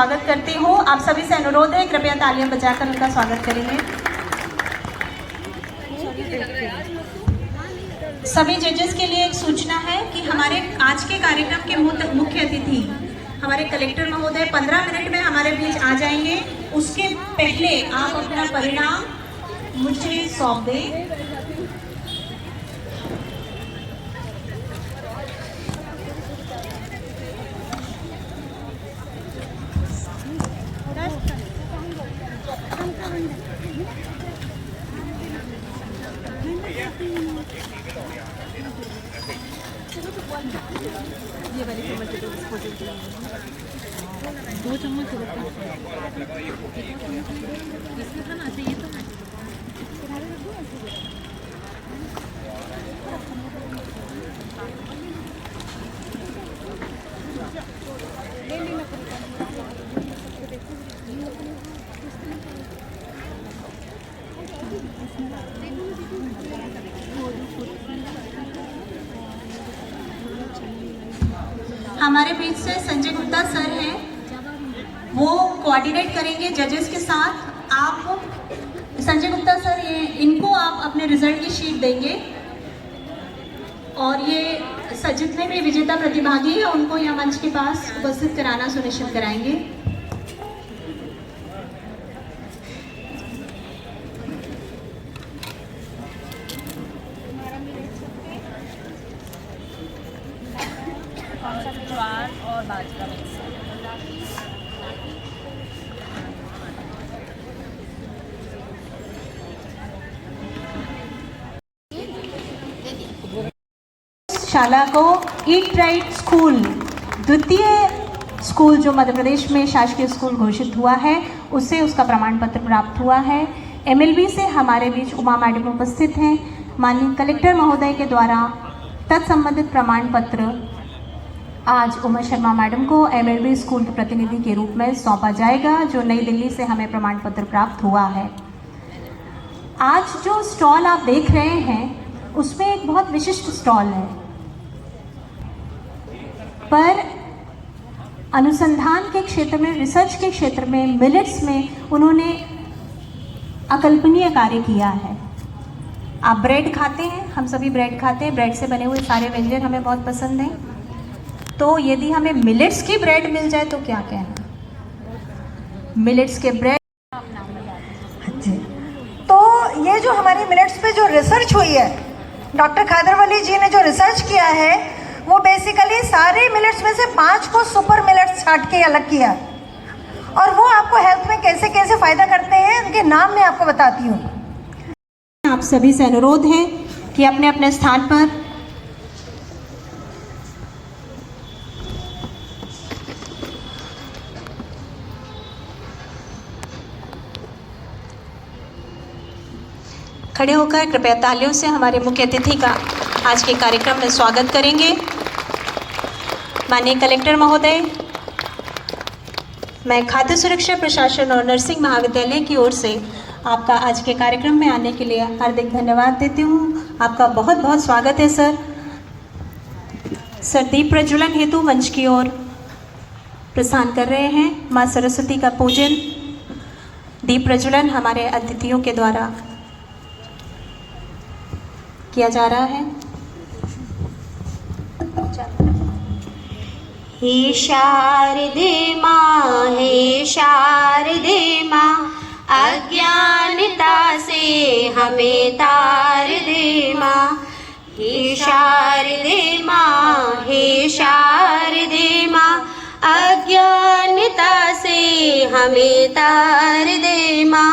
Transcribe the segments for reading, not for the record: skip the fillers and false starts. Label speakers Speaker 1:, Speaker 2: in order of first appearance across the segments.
Speaker 1: स्वागत करती हूँ। आप सभी से अनुरोध है, कृपया तालियां बजाकर उनका स्वागत करेंगे। सभी जजेस के लिए एक सूचना है कि हमारे आज के कार्यक्रम के मुख्य अतिथि हमारे कलेक्टर महोदय 15 मिनट में हमारे बीच आ जाएंगे। उसके पहले आप अपना परिणाम मुझे सौंप दें।
Speaker 2: ये वाली चम्मच दो चम्मच इसमें खाना चाहिए तो
Speaker 1: हमारे बीच से संजय गुप्ता सर हैं, वो कोऑर्डिनेट करेंगे जजेस के साथ। आप संजय गुप्ता सर, ये इनको आप अपने रिजल्ट की शीट देंगे और ये जितने भी विजेता प्रतिभागी हैं उनको यहाँ मंच के पास उपस्थित कराना सुनिश्चित कराएंगे।
Speaker 2: ज्वार और बाजरा मिक्स।
Speaker 1: शाला को ईट राइट स्कूल, द्वितीय स्कूल जो मध्य प्रदेश में शासकीय स्कूल घोषित हुआ है, उससे उसका प्रमाण पत्र प्राप्त हुआ है। MLB से हमारे बीच उमा मैडम उपस्थित हैं। माननीय कलेक्टर महोदय के द्वारा तत्संबंधित प्रमाण पत्र आज उमा शर्मा मैडम को MLB स्कूल के प्रतिनिधि के रूप में सौंपा जाएगा, जो नई दिल्ली से हमें प्रमाण पत्र प्राप्त हुआ है। आज जो स्टॉल आप देख रहे हैं उसमें एक बहुत विशिष्ट स्टॉल है, पर अनुसंधान के क्षेत्र में, रिसर्च के क्षेत्र में, मिलेट्स में उन्होंने अकल्पनीय कार्य किया है। आप ब्रेड खाते हैं, हम सभी ब्रेड खाते हैं, ब्रेड से बने हुए सारे व्यंजन हमें बहुत पसंद हैं। तो यदि हमें मिलेट्स की ब्रेड मिल जाए तो क्या कहना, मिलेट्स के ब्रेड।
Speaker 3: तो ये जो हमारी मिलेट्स पे जो रिसर्च हुई है, डॉक्टर खादरवली जी ने जो रिसर्च किया है, वो बेसिकली सारे मिलेट्स में से 5 को सुपर मिलेट्स छांट के अलग किया, और वो आपको हेल्थ में कैसे कैसे फायदा करते हैं उनके नाम मैं आपको बताती हूँ।
Speaker 1: आप सभी से अनुरोध है कि अपने अपने स्थान पर खड़े होकर कृपया तालियों से हमारे मुख्य अतिथि का आज के कार्यक्रम में स्वागत करेंगे। माननीय कलेक्टर महोदय, मैं खाद्य सुरक्षा प्रशासन और नर्सिंग महाविद्यालय की ओर से आपका आज के कार्यक्रम में आने के लिए हार्दिक धन्यवाद देती हूँ। आपका बहुत बहुत स्वागत है सर। सर दीप प्रज्वलन हेतु मंच की ओर प्रस्थान कर रहे हैं। माँ सरस्वती का पूजन, दीप प्रज्वलन हमारे अतिथियों के द्वारा किया जा रहा है।
Speaker 4: हे शारदे माँ, हे शारदे माँ, अज्ञानता से हमें तार दे माँ। हे शारदे माँ, हे शारदे माँ, अज्ञानता से हमें तार दे माँ।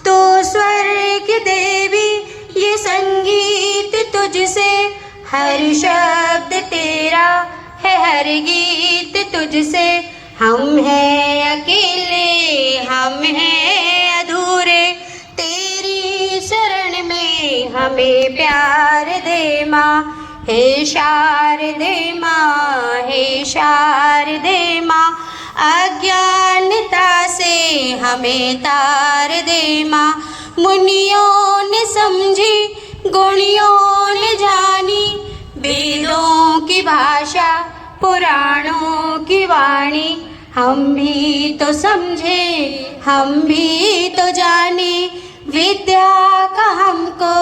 Speaker 4: तो स्वर्ग देवी ये संगीत तुझसे, हर शब्द तेरा है हर गीत तुझसे। हम हैं अकेले, हम हैं अधूरे, तेरी शरण में हमें प्यार दे माँ। हे शारदे माँ, हे शारदे माँ, अज्ञानता से हमें तार दे माँ। मुनियों ने समझी, गुणियों ने जानी, वेदों की भाषा पुराणों की वाणी, हम भी तो समझे, हम भी तो जाने, विद्या का हमको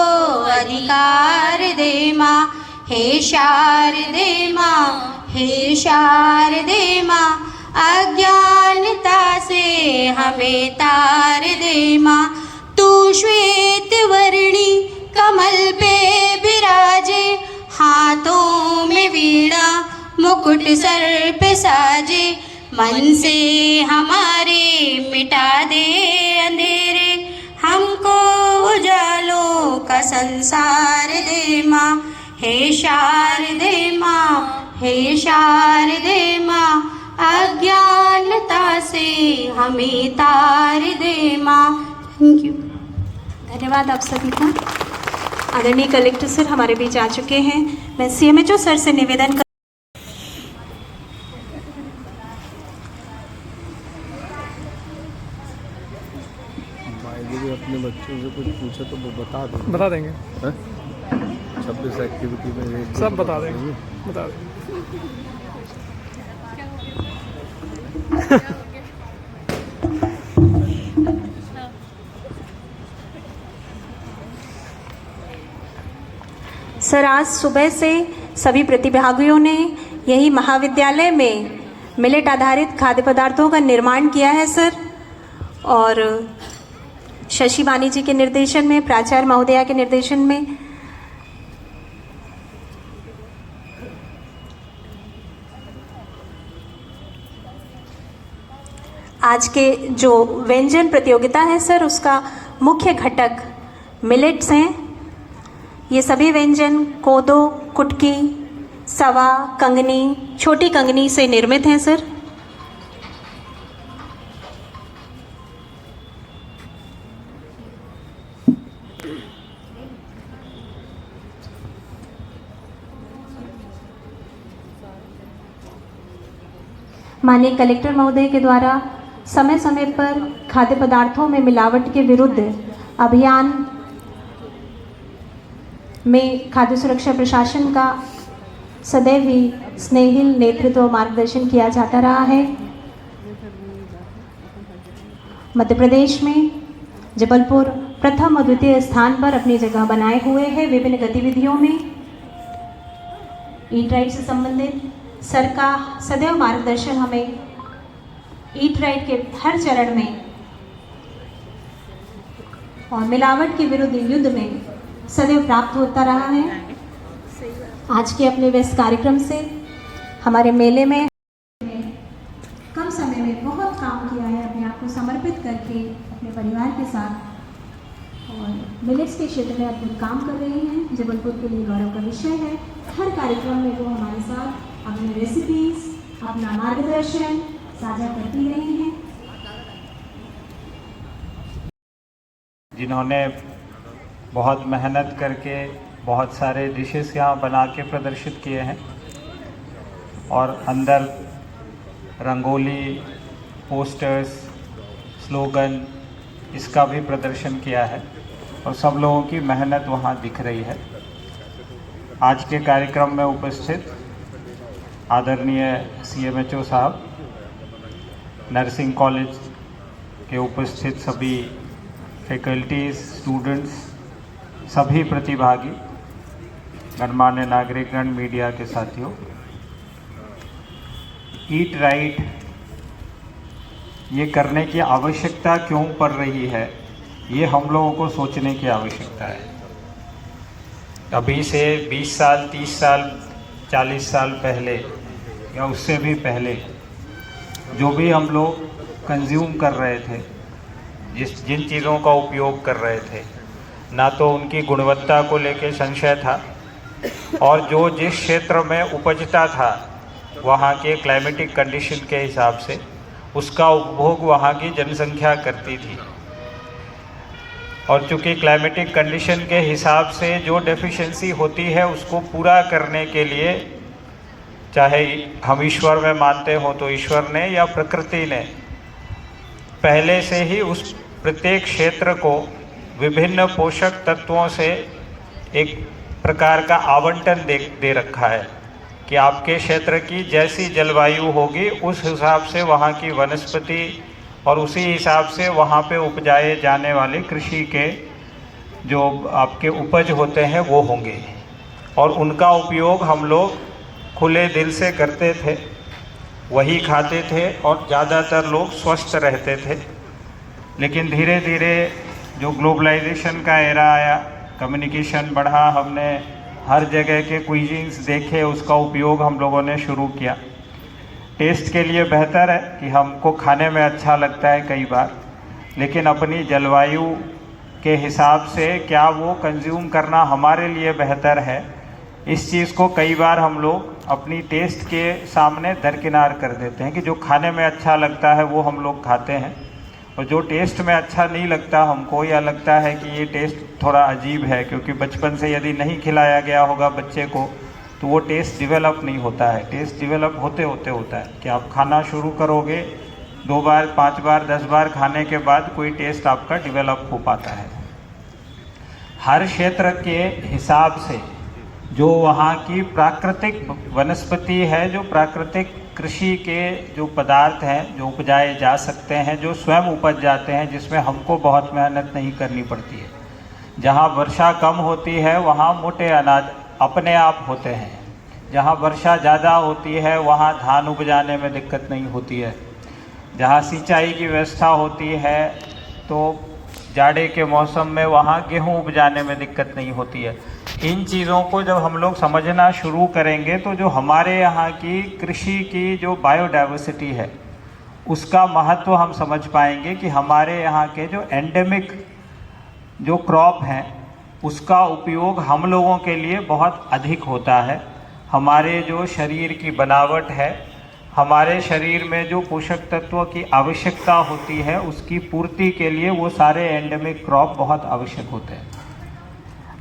Speaker 4: अधिकार दे माँ। हे शारदे माँ, हे शारदे माँ, अज्ञानता से हमें तार दे माँ। तू श्वेत वर्णी कमल पे विराजे, हाथों में वीणा मुकुट सर पे साजे। मन से हमारे मिटा दे अंधेरे, हमको उजालों का संसार दे माँ। हे शारदे माँ, हे शारदे माँ, अज्ञानता से हमें तार दे माँ। Thank you.
Speaker 1: धन्यवाद आप सभी का। आदरणीय कलेक्टर सर हमारे बीच आ चुके हैं। मैं CMHO सर से निवेदन कर
Speaker 5: अपने बच्चों से कुछ पूछे तो वो
Speaker 6: बता देंगे
Speaker 5: 26 एक्टिविटी में
Speaker 6: सब बता देंगे।
Speaker 1: सर आज सुबह से सभी प्रतिभागियों ने यही महाविद्यालय में मिलेट आधारित खाद्य पदार्थों का निर्माण किया है सर। और शशि वानी जी के निर्देशन में, प्राचार्य महोदया के निर्देशन में आज के जो व्यंजन प्रतियोगिता है सर, उसका मुख्य घटक मिलेट्स हैं। ये सभी व्यंजन कोदो, कुटकी, सवा, कंगनी, छोटी कंगनी से निर्मित हैं सर। माननीय कलेक्टर महोदय के द्वारा समय समय पर खाद्य पदार्थों में मिलावट के विरुद्ध अभियान में खाद्य सुरक्षा प्रशासन का सदैव ही स्नेहिल नेतृत्व और मार्गदर्शन किया जाता रहा है। मध्य प्रदेश में जबलपुर प्रथम और द्वितीय स्थान पर अपनी जगह बनाए हुए है। विभिन्न गतिविधियों में ईट राइट से संबंधित सर का सदैव मार्गदर्शन हमें ईट राइट के हर चरण में और मिलावट के विरुद्ध युद्ध में सदैव प्राप्त होता रहा है। आज के अपने व्यस्त कार्यक्रम से हमारे मेले में कम समय में बहुत काम किया है, अपने आप को समर्पित करके अपने परिवार के साथ और मिलेट्स के क्षेत्र में अद्भुत काम कर रहे हैं। जबलपुर के लिए गौरव का विषय है। हर कार्यक्रम में वो हमारे साथ अपनी रेसिपीज, अपना मार्गदर्शन साझा करती रही हैं।
Speaker 7: जिन्होंने बहुत मेहनत करके बहुत सारे डिशेस यहाँ बना के प्रदर्शित किए हैं और अंदर रंगोली, पोस्टर्स, स्लोगन इसका भी प्रदर्शन किया है और सब लोगों की मेहनत वहाँ दिख रही है। आज के कार्यक्रम में उपस्थित आदरणीय CMHO साहब, नर्सिंग कॉलेज के उपस्थित सभी फैकल्टीज, स्टूडेंट्स, सभी प्रतिभागी, गणमान्य नागरिकगण, मीडिया के साथियों, ईट राइट ये करने की आवश्यकता क्यों पड़ रही है, ये हम लोगों को सोचने की आवश्यकता है। अभी से 20 साल, 30 साल, 40 साल पहले या उससे भी पहले जो भी हम लोग कंज्यूम कर रहे थे, जिन चीज़ों का उपयोग कर रहे थे, ना तो उनकी गुणवत्ता को लेकर संशय था और जो जिस क्षेत्र में उपजता था वहाँ के क्लाइमेटिक कंडीशन के हिसाब से उसका उपभोग वहाँ की जनसंख्या करती थी। और चूँकि क्लाइमेटिक कंडीशन के हिसाब से जो डेफिशिएंसी होती है उसको पूरा करने के लिए, चाहे हम ईश्वर में मानते हो तो ईश्वर ने या प्रकृति ने पहले से ही उस प्रत्येक क्षेत्र को विभिन्न पोषक तत्वों से एक प्रकार का आवंटन दे रखा है कि आपके क्षेत्र की जैसी जलवायु होगी उस हिसाब से वहाँ की वनस्पति और उसी हिसाब से वहाँ पे उपजाए जाने वाले कृषि के जो आपके उपज होते हैं वो होंगे, और उनका उपयोग हम लोग खुले दिल से करते थे, वही खाते थे और ज़्यादातर लोग स्वस्थ रहते थे। लेकिन धीरे धीरे जो ग्लोबलाइजेशन का एरा आया, कम्युनिकेशन बढ़ा, हमने हर जगह के क्विजीन्स देखे, उसका उपयोग हम लोगों ने शुरू किया। टेस्ट के लिए बेहतर है कि हमको खाने में अच्छा लगता है कई बार, लेकिन अपनी जलवायु के हिसाब से क्या वो कंज्यूम करना हमारे लिए बेहतर है, इस चीज़ को कई बार हम लोग अपनी टेस्ट के सामने दरकिनार कर देते हैं कि जो खाने में अच्छा लगता है वो हम लोग खाते हैं, और जो टेस्ट में अच्छा नहीं लगता हमको, या लगता है कि ये टेस्ट थोड़ा अजीब है, क्योंकि बचपन से यदि नहीं खिलाया गया होगा बच्चे को तो वो टेस्ट डेवलप नहीं होता है। टेस्ट डेवलप होते होते होता है कि आप खाना शुरू करोगे, 2 बार 5 बार 10 बार खाने के बाद कोई टेस्ट आपका डेवलप हो पाता है। हर क्षेत्र के हिसाब से जो वहाँ की प्राकृतिक वनस्पति है, जो प्राकृतिक कृषि के जो पदार्थ हैं जो उपजाए जा सकते हैं, जो स्वयं उपज जाते हैं, जिसमें हमको बहुत मेहनत नहीं करनी पड़ती है। जहाँ वर्षा कम होती है वहाँ मोटे अनाज अपने आप होते हैं, जहाँ वर्षा ज़्यादा होती है वहाँ धान उपजाने में दिक्कत नहीं होती है, जहाँ सिंचाई की व्यवस्था होती है तो जाड़े के मौसम में वहाँ गेहूँ उपजाने में दिक्कत नहीं होती है। इन चीज़ों को जब हम लोग समझना शुरू करेंगे तो जो हमारे यहाँ की कृषि की जो बायोडाइवर्सिटी है उसका महत्व हम समझ पाएंगे कि हमारे यहाँ के जो एंडेमिक जो क्रॉप हैं उसका उपयोग हम लोगों के लिए बहुत अधिक होता है। हमारे जो शरीर की बनावट है, हमारे शरीर में जो पोषक तत्वों की आवश्यकता होती है उसकी पूर्ति के लिए वो सारे एंडेमिक क्रॉप बहुत आवश्यक होते हैं।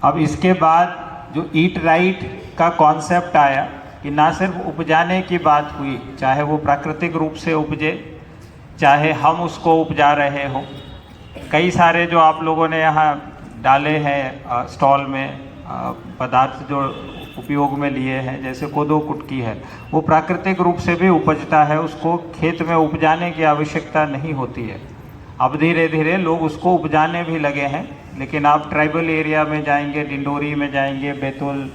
Speaker 7: अब इसके बाद जो ईट राइट का कॉन्सेप्ट आया कि ना सिर्फ उपजाने की बात हुई, चाहे वो प्राकृतिक रूप से उपजे चाहे हम उसको उपजा रहे हों। कई सारे जो आप लोगों ने यहाँ डाले हैं स्टॉल में पदार्थ जो उपयोग में लिए हैं, जैसे कोदो कुटकी है, वो प्राकृतिक रूप से भी उपजता है, उसको खेत में उपजाने की आवश्यकता नहीं होती है। अब धीरे धीरे लोग उसको उपजाने भी लगे हैं, लेकिन आप ट्राइबल एरिया में जाएंगे, डिंडोरी में जाएंगे, बैतूल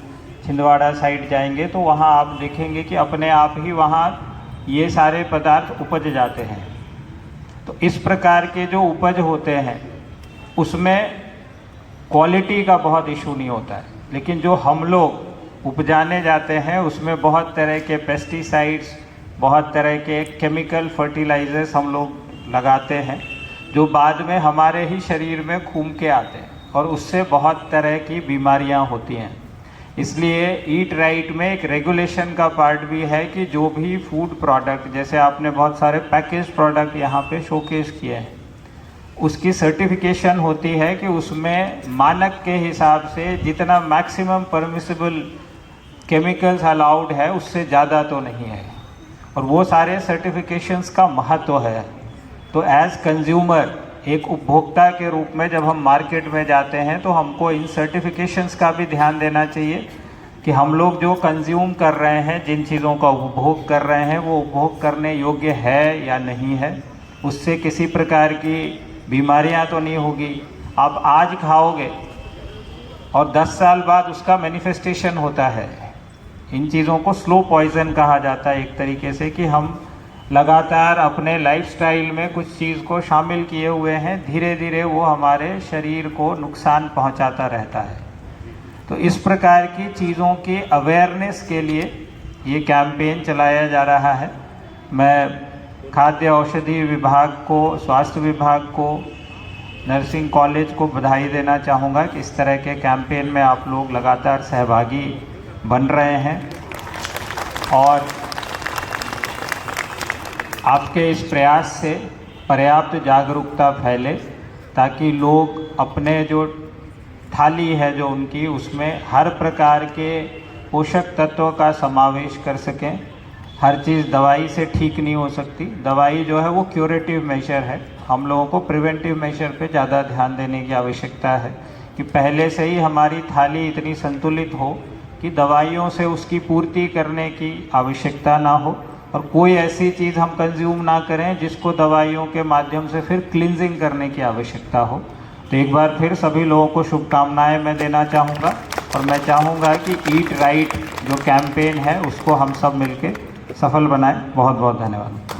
Speaker 7: छिंदवाड़ा साइड जाएंगे तो वहाँ आप देखेंगे कि अपने आप ही वहाँ ये सारे पदार्थ उपज जाते हैं। तो इस प्रकार के जो उपज होते हैं उसमें क्वालिटी का बहुत इशू नहीं होता है, लेकिन जो हम लोग उपजाने जाते हैं उसमें बहुत तरह के पेस्टिसाइड्स, बहुत तरह के केमिकल फर्टिलाइजर्स हम लोग लगाते हैं जो बाद में हमारे ही शरीर में घूम के आते हैं और उससे बहुत तरह की बीमारियां होती हैं। इसलिए ईट राइट में एक रेगुलेशन का पार्ट भी है कि जो भी फूड प्रोडक्ट, जैसे आपने बहुत सारे पैकेज प्रोडक्ट यहाँ पे शोकेस किए हैं, उसकी सर्टिफिकेशन होती है कि उसमें मानक के हिसाब से जितना मैक्सिमम परमिसिबल केमिकल्स अलाउड है उससे ज़्यादा तो नहीं है, और वो सारे सर्टिफिकेशंस का महत्व है। तो एज़ कंज्यूमर, एक उपभोक्ता के रूप में जब हम मार्केट में जाते हैं तो हमको इन सर्टिफिकेशंस का भी ध्यान देना चाहिए कि हम लोग जो कंज्यूम कर रहे हैं, जिन चीज़ों का उपभोग कर रहे हैं, वो उपभोग करने योग्य है या नहीं है, उससे किसी प्रकार की बीमारियां तो नहीं होगी। आप आज खाओगे और 10 साल बाद उसका मैनिफेस्टेशन होता है। इन चीज़ों को स्लो पॉइजन कहा जाता है एक तरीके से, कि हम लगातार अपने लाइफस्टाइल में कुछ चीज़ को शामिल किए हुए हैं, धीरे धीरे वो हमारे शरीर को नुकसान पहुंचाता रहता है। तो इस प्रकार की चीज़ों की अवेयरनेस के लिए ये कैंपेन चलाया जा रहा है। मैं खाद्य औषधि विभाग को, स्वास्थ्य विभाग को, नर्सिंग कॉलेज को बधाई देना चाहूँगा कि इस तरह के कैंपेन में आप लोग लगातार सहभागी बन रहे हैं, और आपके इस प्रयास से पर्याप्त जागरूकता फैले ताकि लोग अपने जो थाली है जो उनकी, उसमें हर प्रकार के पोषक तत्वों का समावेश कर सकें। हर चीज़ दवाई से ठीक नहीं हो सकती। दवाई जो है वो क्यूरेटिव मेजर है, हम लोगों को प्रिवेंटिव मेजर पे ज़्यादा ध्यान देने की आवश्यकता है कि पहले से ही हमारी थाली इतनी संतुलित हो कि दवाइयों से उसकी पूर्ति करने की आवश्यकता ना हो और कोई ऐसी चीज़ हम कंज्यूम ना करें जिसको दवाइयों के माध्यम से फिर क्लींजिंग करने की आवश्यकता हो। तो एक बार फिर सभी लोगों को शुभकामनाएं मैं देना चाहूँगा और मैं चाहूँगा कि ईट राइट जो कैंपेन है उसको हम सब मिलके सफल बनाएं। बहुत बहुत धन्यवाद।